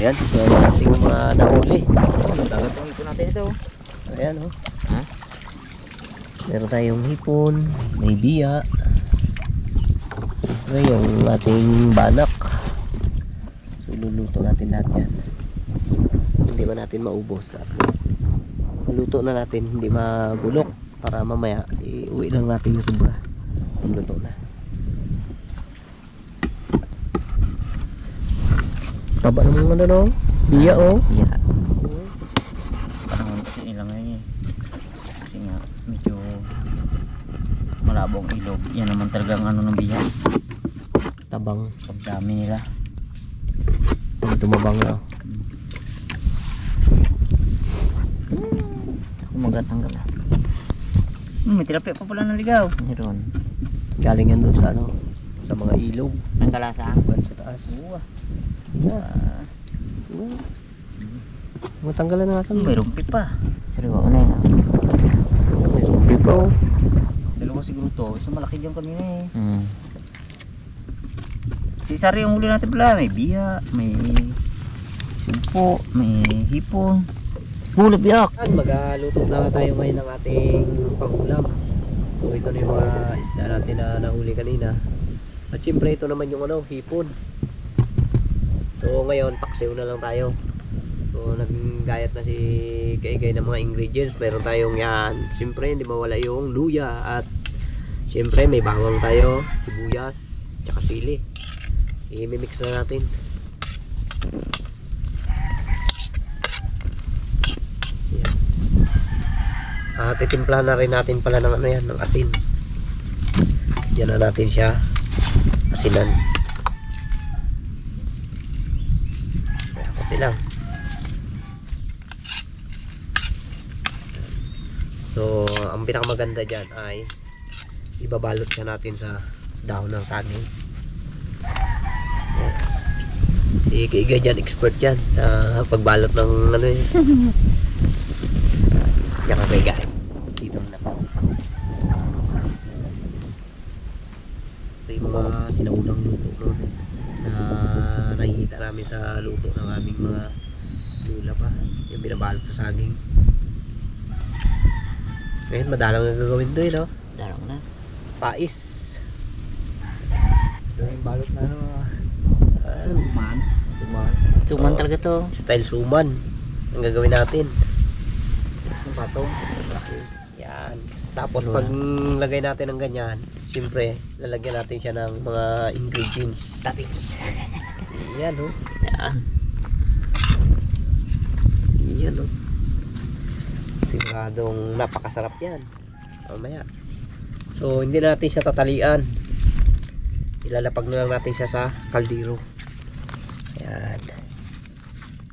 yan, ito yung ating mga nahuli. Dagat ang ito natin ito. Ayan oh. Ha? Meron tayong hipon, may biya. Ito yung ating banak. So iluluto natin lahat yan. Hindi ba natin maubos, at least maluto na natin, hindi mabulok, para mamaya iuwi lang natin yung sobra. Luto na. Taba naman ano no? Biya oh. Biya. Parang kasi nila ngayon eh. Kasi nga medyo malabo ang ilog. Yan naman talagang ano ng biya. Tabang. Pagdami nila. Pag tumabang na. Ako magatanggal ah. May tilapia pa pala ng ligaw. Meron. Galing yan doon sa ano, sa mga ilog. Ang kalasa. Sa taas. Yeah. Matanggalan na nga sa May rumpi pa. Sariwa ko na yun ah. May rumpi pa oh. Dalawa siguro to. Isa malaki dyan kanina eh. Si Sari yung huli natin pala. May biya, may sumpo, may hipon. Hulap yak! Magaluto na tayo ngayon ng ating pangulam. So ito na yung mga isda natin na nahuli kanina. At syempre ito naman yung ano, hipon. So ngayon paksiw na lang tayo. So naggayat na si Kaigay ng mga ingredients. Meron tayong yan. Syempre hindi mawala yung luya. At syempre may bawang tayo, sibuyas, tsaka sili. I-mix na natin. Yan. At itimplahan na rin natin pala ng ano yan, ng asin. Yan na natin siya asinan. Konti lang. So ang pinakamaganda dyan ay ibabalot siya natin sa dahon ng saging. Si Kaigay dyan, expert yan sa pagbalot ng ano eh. Yan ka Kaigay. Dito na pa. Ito yung mga sinaulang luto noon na nakikita namin sa luto ng aming mga lula pa. Yung binabalot sa saging. Ngayon madalang ang gagawin doon, no? Darang na. Pais. Ito yung balot na ano. Suman. Suman. Suman talaga to. Style suman ang gagawin natin. Yung patong. Yan. Tapos pag lagay natin ng ganyan, siyempre lalagyan natin siya ng mga ingredients. Toppings. Yan oh. Yan. Yan oh. Siguradong napakasarap yan. Mamaya. So hindi na natin siya tatalian. Ilalapag na lang natin siya sa kaldero. Yan.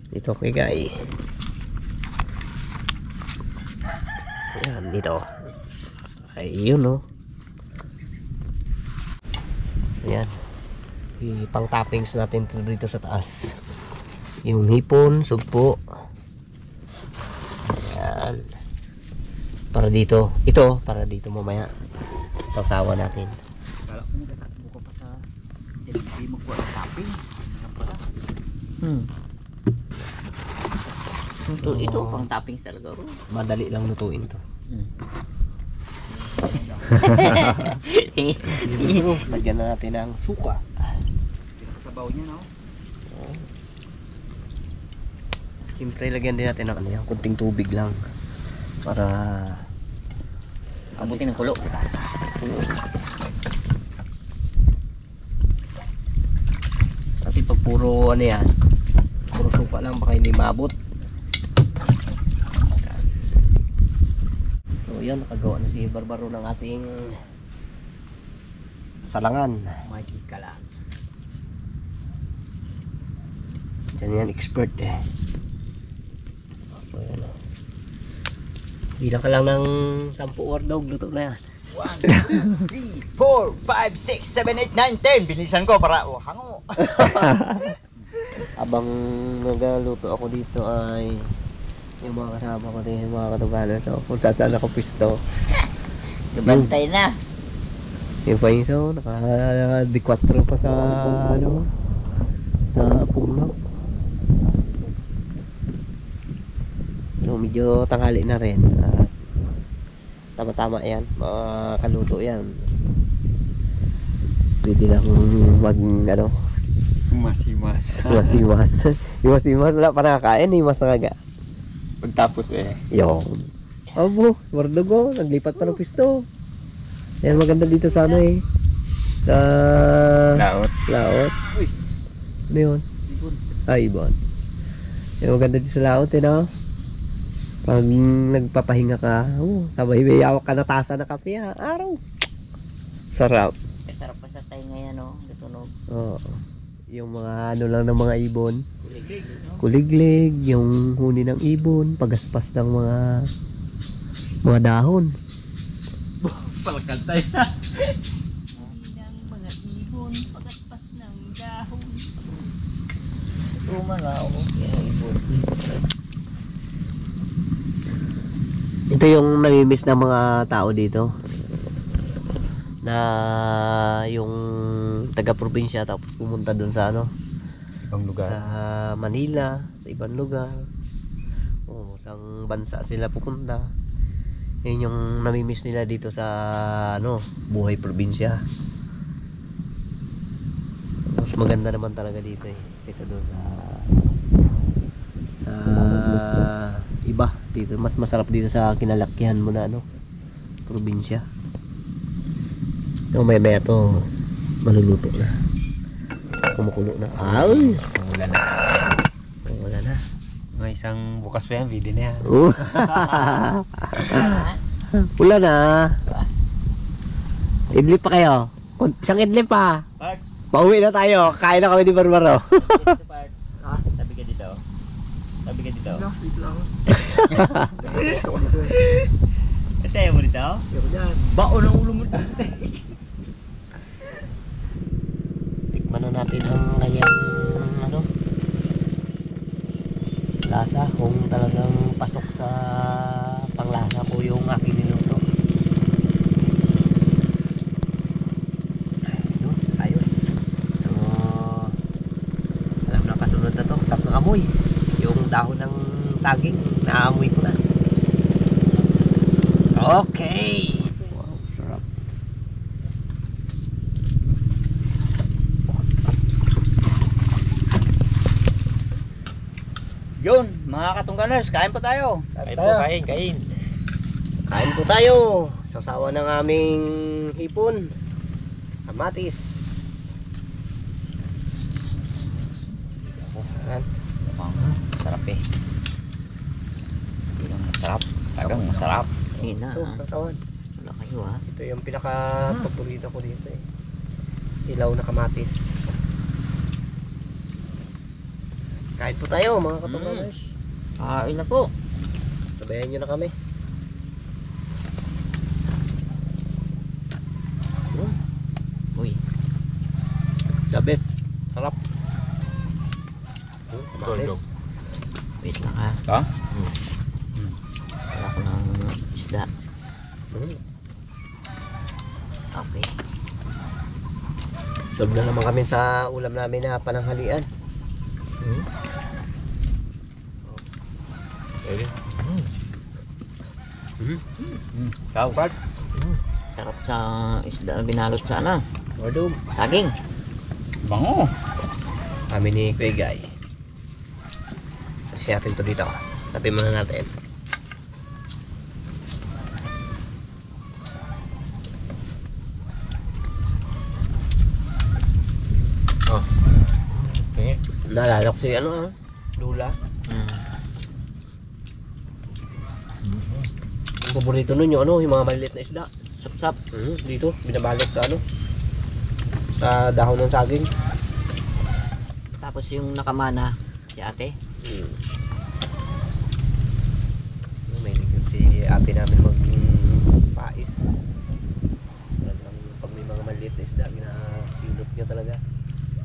Dito kay Guy. Yan, dito. Ayun, no. So, yan. Ipang toppings natin dito sa taas. Yung hipon, sugpo. Yan. Para dito. Ito, para dito mamaya. Sausawa natin. Kala ko magkakatubo ka pa sa hindi magkuha ng topping. Ito pang toppings talaga. Madali lang lutuin to. Lagyan na natin ng suka. Sabaw niya, no? Siyempre lagyan din natin ng ano yan, kunting tubig lang para abutin ng kulo. Kasi pag puro ano yan, puro suka lang baka hindi maabot. So yun, nakagawa na si Barbaro ng ating salangan. Magic ka lang. Diyan yan, expert eh. So yan o. Bilang ka lang ng 10 wardog, luto na yan. 1, 2, 3, 4, 5, 6, 7, 8, 9, 10. Bilisan ko para hango. Abang nagluto ako dito ay yung mga kasama ko din, yung mga katuganan. So kung saan ako pisto. Gabantay na. Yung pa yung so, naka-D4 pa sa ano, sa puno. medyo tanghali na rin. Tama-tama yan, makakaluto yan. Pwede na mag ano, Mas. iwas wala pa nakakain, iwas na kaga. Pagtapos Yung abo, Wardugo, naglipat pa ng pisto. Yan maganda dito sa ano sa laot. laot. Ano yun? Ibon. Yan maganda dito sa laot no? Pag nagpapahinga ka, sabay may hawak ka na tasa na kape araw. Sarap. Sarap pa sa tayo ngayon, no? Natunog. Oo. Yung mga ano lang ng mga ibon. Kuliglig, yung huni ng ibon, pagaspas ng mga dahon. Palakantay. Ng mga ibon, pagaspas ng dahon. Tumalaw, yung ibon. Ito yung namimiss ng mga tao dito. Na yung taga-probinsya tapos pumunta dun sa ano, Ibang lugar. sa Manila, sa ibang lugar. Sang bansa sila pupunta. Yun yung namimiss nila dito sa ano, buhay probinsya. Mas maganda naman talaga dito kaysa doon sa iba dito. Mas masarap dito sa kinalakihan mo na ano, probinsya. May to maluluto na, kumukulo na. Ay, wala na. May isang bukas pa yan, video na yan. Wala na. Idlip pa kayo. Isang idlip pa. Parts. Pauwi na tayo. Kain na kami ni Barbaro. Dito, Parts. Tabi ka dito. Tabi ka dito. Kasi ayaw mo dito? Baon ang ulo mo dito. Tikman na natin ang kanyang ano, lasa, kung talagang pasok sa panglasa ko yung aking niluto. Ayun, ayos. So alam na kasunod na to, sarap ng amoy. Yung dahon ng saging, naamoy ko na. Okay. Wow, sarap. Yun, mga katungganers, kain pa tayo. Kain. Kain po tayo. Sasawa ng aming hipon. Kamatis. Yan. Masarap eh. Yung masarap. Tagang masarap. Hina. Ito, sa kawan. Wala kayo ha. Ito yung pinaka-paborito ko dito Ilaw na kamatis. Kain po tayo mga katungganers. Kain na po. Sabayan nyo na kami. Uy. Sabit. Sarap. Kamatis. Wait lang ha. Ha? Wala ko ng isda. Okay. Solve na naman kami sa ulam namin na pananghalian. Part. Sarap sa isda na binalot sa ano. Wardum. Saging. Bango. Kami ni Kuya Guy. Kasi natin to dito. Tabi muna natin. Oh. Okay. Naalala ko si ano Lula. Ang paborito nun yung yung mga maliliit na isda. Sap-sap. Dito, binabalot sa sa dahon ng saging. Tapos yung nakamana si ate. May ligyan si ate namin magpais. Pag may mga maliit na isda, ginasilot niya talaga.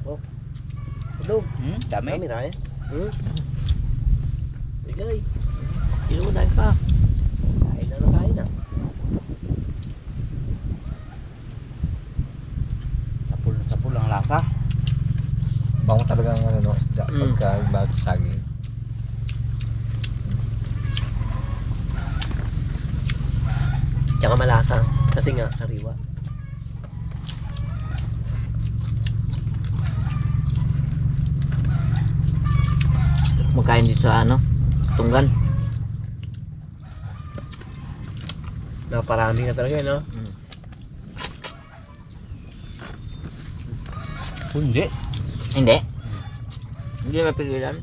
Oh, hello. Dami. Dami na Bigay. Inuunan pa. Kain na. Sapul ang lasa. Bango talaga ang ano, isda pagka bago saging. Tsaka malasa. Kasi nga, sariwa. Magkain dito sa ano, Tunggan. Naparami na talaga, no? Hindi. Hindi. Hindi mapigilan.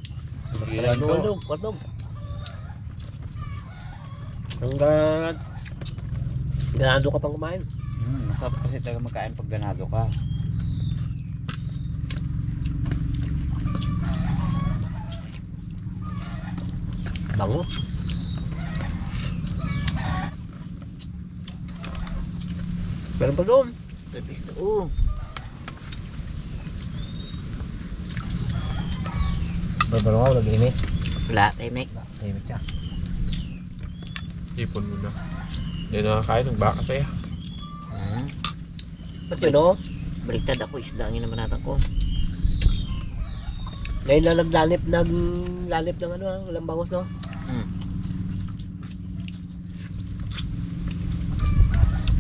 Pigilan ko. Patog. Hanggang ganado ka pang kumain. Masarap kasi talaga magkain pag ganado ka. Bango. Meron pa doon. Pepis to. Oo. Barbaro ako, nag-init. Wala, tahimik. Nag-init siya. Ipon mo na. Hindi nakakain ng baka sa'yo. Ba't yun, no? Baliktad ako, isdangin naman natin ko. Ngayon na naglanip ng ano, walang bangos, no?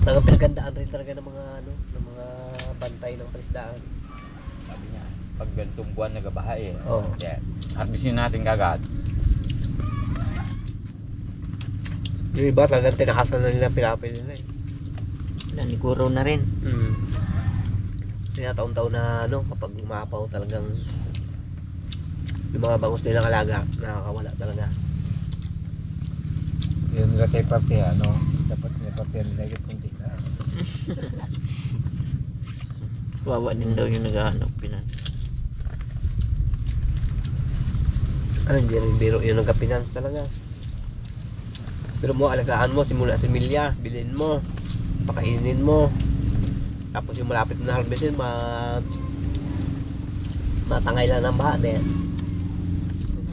Talagang pinagandaan rin talaga ng mga ano, ng mga bantay ng presdaan. Sabi niya, pag ganitong buwan nagabaha eh. Oo. Kaya, harbisin natin kagad. Yung iba talagang tinakasan na nila pinapay nila eh. Naniguro na rin. Kasi nga taon-taon na ano, kapag umapaw talagang yung mga bangus nilang alaga, nakakawala talaga. Yun nila kay Papi, ano, dapat may Papi nila kunti na. Wawa din daw yung naghahanap pinan. Ano, hindi rin biro yung nagkapinan talaga. Pero mo, alagaan mo, simula sa milya, bilhin mo, pakainin mo. Tapos yung malapit na harvestin, matangay lang ng baha din.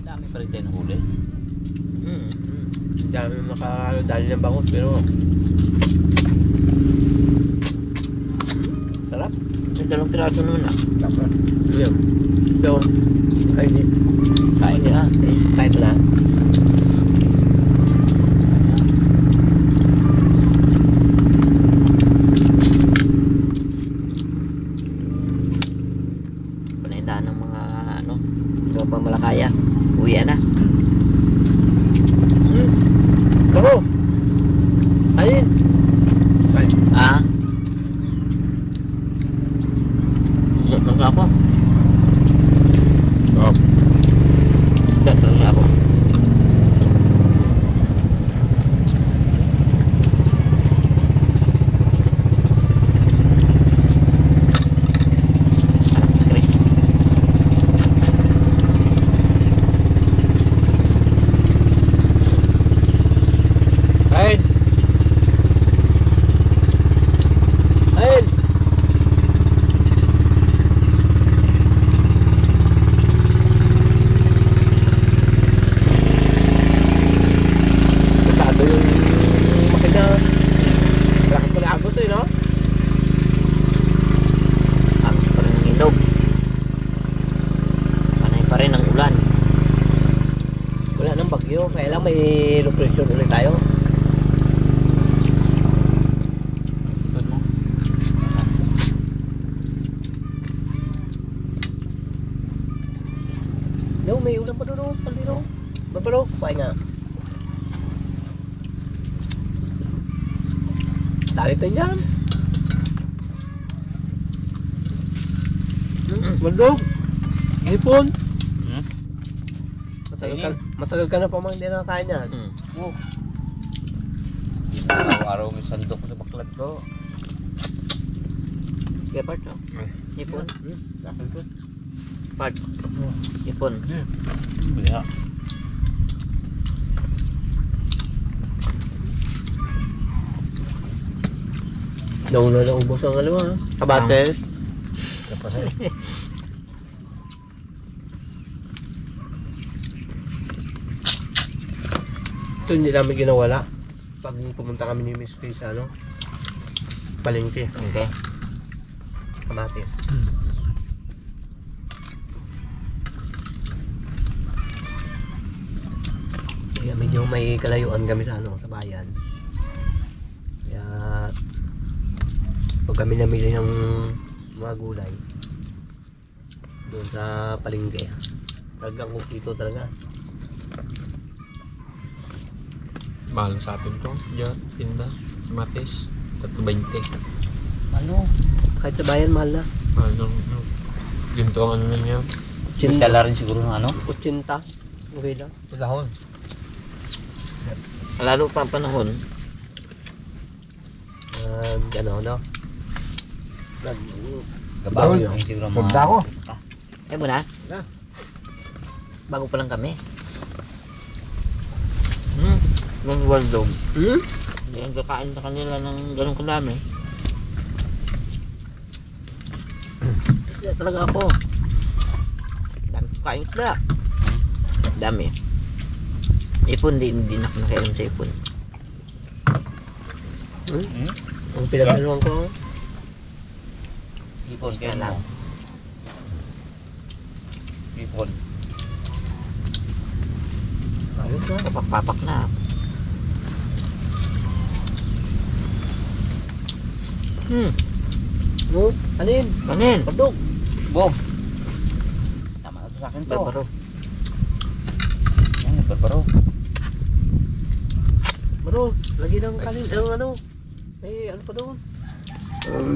Dami pa rin tayo nahuli. Dami dali ng bangus, pero sarap. May 2 piraso naman ah. Dapat. Yun. So, kainin. Kain nila. Kain mo na. Panahindaan ng mga ano, mga pamalakaya. Uwi na. Oo. Ayun. Kain. Ah? Sulat lang ako. Oh. Sulat lang ako. Chris. Ayun. Ayun. Masyado yung makina. Lakas pala agos eh, no? Ang pa rin ng ilog. Panay pa rin ang ulan. Wala nang bagyo. Kaya lang may location ulit tayo. Doon mo. No, may ulam pa doon. Palino. Babalo. Kumain nga. Dami pa yan. Mandog. Hipon. Matagal ka na pa mga hindi nakakain yan. Araw-araw may sandok sa baklat ko. Kaya part oh. Ipon. Bakit ko? Part. Ipon. Bila. Nauna na ubos ang ano ha. Kabates. Ito hindi namin ginawala. Pag pumunta kami ni Miss Faye sa ano, palengke, Okay. kamatis. Kaya medyo may kalayuan kami sa ano, sa bayan. Kaya pag kami namili ng mga gulay doon sa palengke, talagang kumpleto talaga. Mahal sa atin to. Diyan, tinda. Matis. 320. Ano? Kahit sa bayan mahal na. Mahal nung ginto ang ano na niya. Dala rin siguro ng ano? 80. Okay lang. Sa dahon. Lalo pa ang panahon. Ano, no? Gabaw yun siguro mga Punta ako. sasaka. Eh muna? Bago pa lang kami. Yung waldog. Hindi ang kakain sa kanila ng ganun kadami. Kaya talaga ako. Dami ko kain isda. Dami. Ipon din ako nakialam sa ipon. Ang pinagdaluan ko, Ipon kaya lang. Ipon. Ayos na, papak-papak na. no? Anin? Kanin? Pardok. Bob. Tama na to sa akin to. Barbaro. Yan, barbaro. Bro, lagi ng kanin. Ano? Eh, ano pa doon?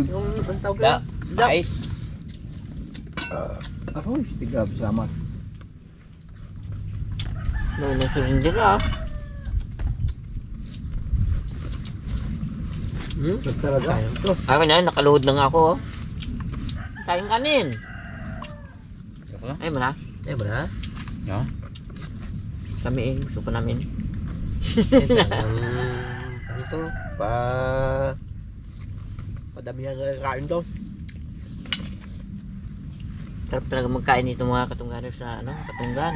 Yung, ang tawag Da. na? Ice. Aroy, tigab salamat. Nasunod nila. Nagtalaga. Akin na, nakaluhod lang ako. Kain kanin. Ay mo na. Eh, ba na? Kami gusto pa namin. Ano to? Padami na kain to. Sarap talaga magkain nito mga katunggan sa ano, katunggan.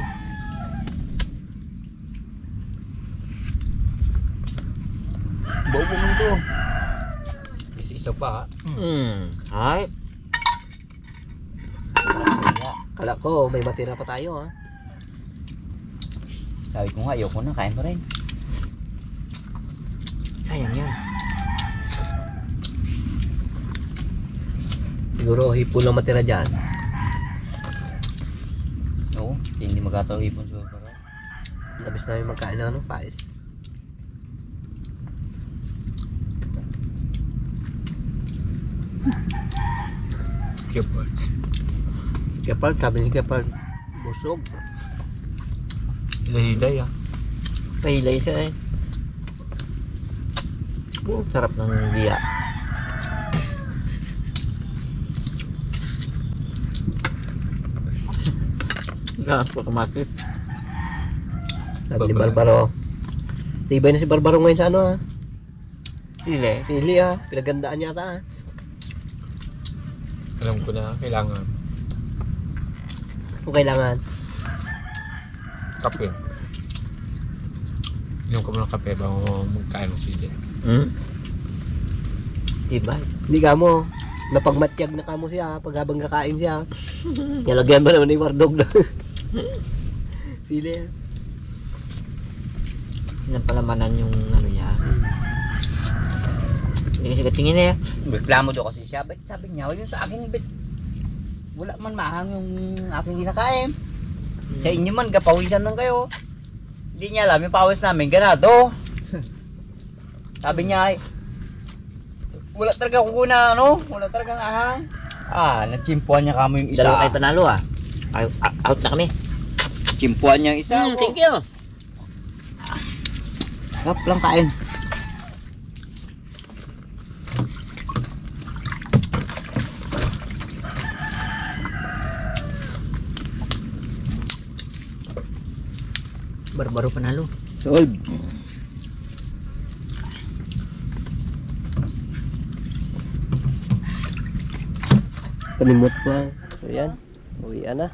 Bobo mo ito. Isa pa. Ay. Kala ko, may matira pa tayo, ha? Sabi ko nga, ayoko na, kain mo rin. Sayang yan. Siguro, hipon lang matira dyan. Oo, hindi magkataw ipon sa barbaro. Labis namin magkain ng ano, pais. Kipot. Kapal, sabi ni Kapal, busog. Hilay-hilay ah. Pahilay siya eh. Sarap ng biya. Pagkamakit. Sabi ni Barbaro. Tibay na si Barbaro ngayon sa ano, ha? Sile. Sili, ha? Pinagandaan yata, ha? Alam ko na kailangan. Kung kailangan. Kape. Inom ka mo ng kape bago magkain ng sili. Ibay. Hindi ka mo. Napagmatyag na ka mo siya, pag habang kakain siya. Nalagyan ba naman ni Wardog na? Sili, ha? Yan palamanan yung ano niya. Hindi kasi katingin eh. Reklamo daw kasi siya. Ba't sabi niya, yung sa akin, ba't wala man mahang yung aking kinakain. Sa inyo man, kapawisan lang kayo. Hindi niya alam, yung pawis namin, ganado. Sabi niya, ay, wala talaga kung na, ano? Wala talagang ahang. Nagchimpuan niya kamo yung isa. Dalawa kayo panalo out na kami. Chimpuan niya yung isa. Thank you. Sarap lang kain. Barbaro panalo. Solve. Panimot pa. So yan. Uwian na.